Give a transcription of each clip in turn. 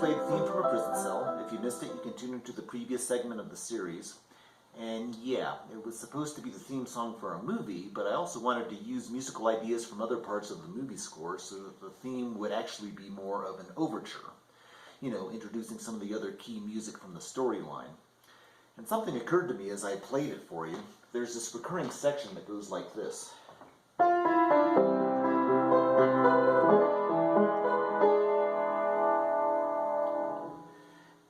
played the theme from a prison cell. If you missed it, you can tune into the previous segment of the series. And yeah, it was supposed to be the theme song for a movie, but I also wanted to use musical ideas from other parts of the movie score so that the theme would actually be more of an overture. You know, introducing some of the other key music from the storyline. And something occurred to me as I played it for you. There's this recurring section that goes like this.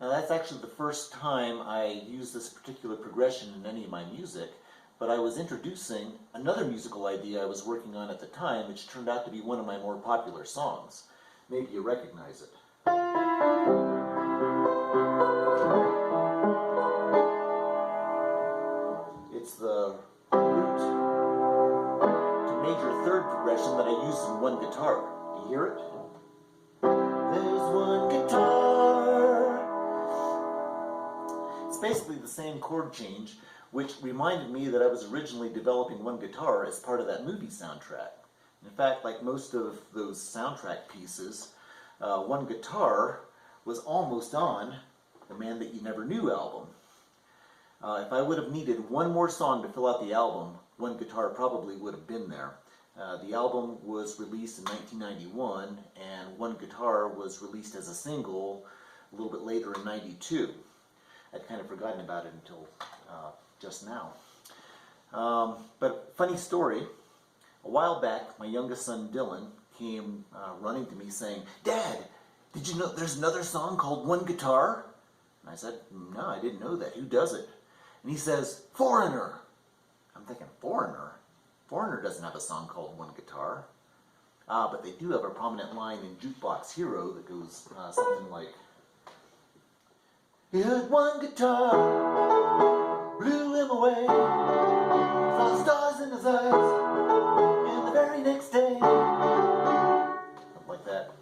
Now that's actually the first time I used this particular progression in any of my music, but I was introducing another musical idea I was working on at the time, which turned out to be one of my more popular songs. Maybe you recognize it. It's the root to major third progression that I use in one guitar. Do you hear it? There's one guitar. It's basically the same chord change, which reminded me that I was originally developing one guitar as part of that movie soundtrack. In fact, like most of those soundtrack pieces, one guitar was almost on the Man That You Never Knew album. If I would have needed one more song to fill out the album, one guitar probably would have been there. The album was released in 1991, and one guitar was released as a single a little bit later in '92. I'd kind of forgotten about it until just now. But funny story, a while back my youngest son Dylan came running to me saying, "Dad, did you know there's another song called One Guitar?" And I said, "No, I didn't know that. Who does it?" And he says, "Foreigner." I'm thinking, Foreigner? Foreigner doesn't have a song called One Guitar. But they do have a prominent line in Jukebox Hero that goes something like, "He had one guitar, blew him away, saw stars in his eyes, and the very next day," something like that.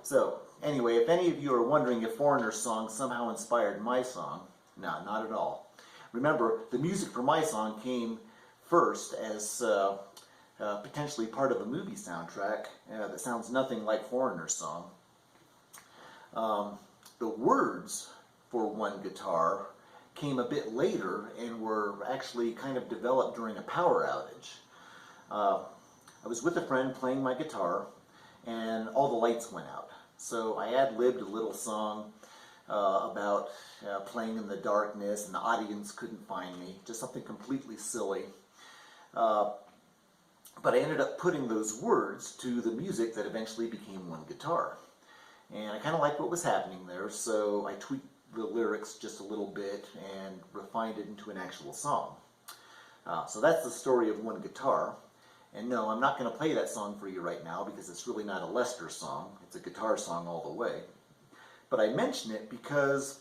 So, anyway, if any of you are wondering if Foreigner's song somehow inspired my song, no, not at all. Remember, the music for my song came first as potentially part of a movie soundtrack that sounds nothing like Foreigner's song. The words for One Guitar came a bit later and were actually kind of developed during a power outage. I was with a friend playing my guitar and all the lights went out. So I ad-libbed a little song about playing in the darkness and the audience couldn't find me. Just something completely silly. But I ended up putting those words to the music that eventually became One Guitar. And I kind of liked what was happening there, so I tweaked the lyrics just a little bit and refined it into an actual song. So that's the story of One Guitar. And no, I'm not going to play that song for you right now because it's really not a Lester song. It's a guitar song all the way. But I mention it because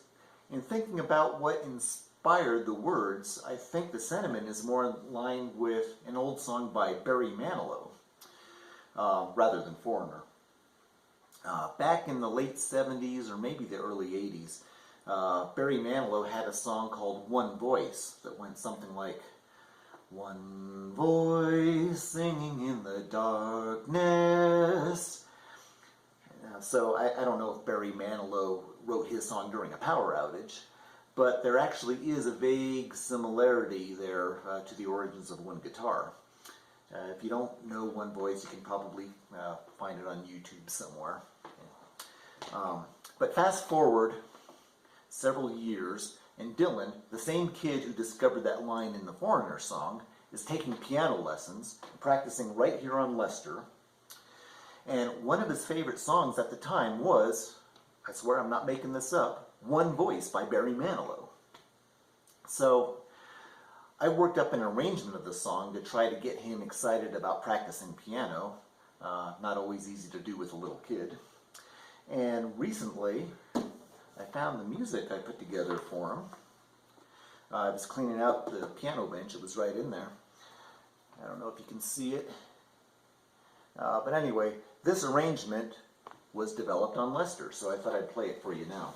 in thinking about what inspired the words, I think the sentiment is more in line with an old song by Barry Manilow rather than Foreigner. Back in the late 70s or maybe the early 80s, Barry Manilow had a song called One Voice that went something like, "One voice singing in the darkness." So I don't know if Barry Manilow wrote his song during a power outage, but there actually is a vague similarity there to the origins of One Guitar. If you don't know One Voice, you can probably find it on YouTube somewhere. But fast forward several years, and Dylan, the same kid who discovered that line in the Foreigner song, is taking piano lessons, practicing right here on Lester. And one of his favorite songs at the time was, I swear I'm not making this up, One Voice by Barry Manilow. So I worked up an arrangement of the song to try to get him excited about practicing piano. Not always easy to do with a little kid. And recently, I found the music I put together for him. I was cleaning out the piano bench. It was right in there. I don't know if you can see it. But anyway, this arrangement was developed on Lester, so I thought I'd play it for you now.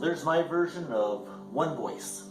there's my version of one voice.